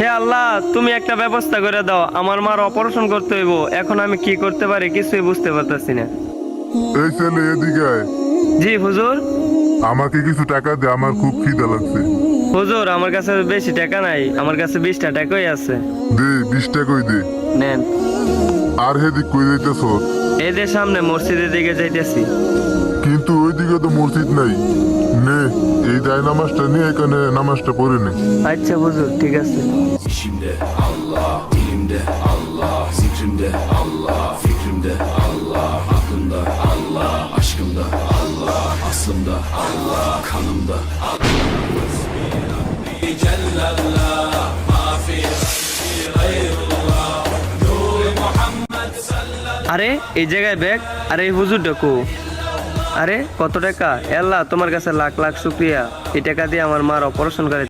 হে আল্লাহ, তুমি একটা ব্যবস্থা করে দাও, আমার মার অপারেশন করতে হইব। এখন আমি কি করতে পারি কিছুই বুঝতে পারতাছি না। এই ছেলে এদিকে আয়। জি হুজুর। আমাকে কিছু টাকা দে, আমার খুব খিদা লাগছে। হুজুর, আমার কাছে বেশি টাকা নাই, আমার কাছে 20টা টাকাই আছে। দে 20 টাকাই দে। নেন। আর হেদিক কই যাইতেছ? এই যে সামনে মসজিদের দিকে যাইতেছি। কিন্তু ওইদিকে তো মসজিদ নাই। নে এই দায় নামাজটা নিয়ে এখানে নামাজটা পড়ে নে। আচ্ছা হুজুর, ঠিক আছে। İşimde Allah, dilimde Allah, zikrimde Allah, fikrimde Allah, aklımda Allah, aşkımda Allah, aslımda Allah, kanımda Allah. Cellallah, ma fi gayrullah, nur Muhammed sallallahu. আরে এই জায়গায় ব্যাগ, আরে এই হুজুর ডাকু। আরে কত টাকা? আল্লাহ তোমার কাছে লাখ লাখ শুকরিয়া, এই টাকা দিয়ে আমার মার অপারেশন করে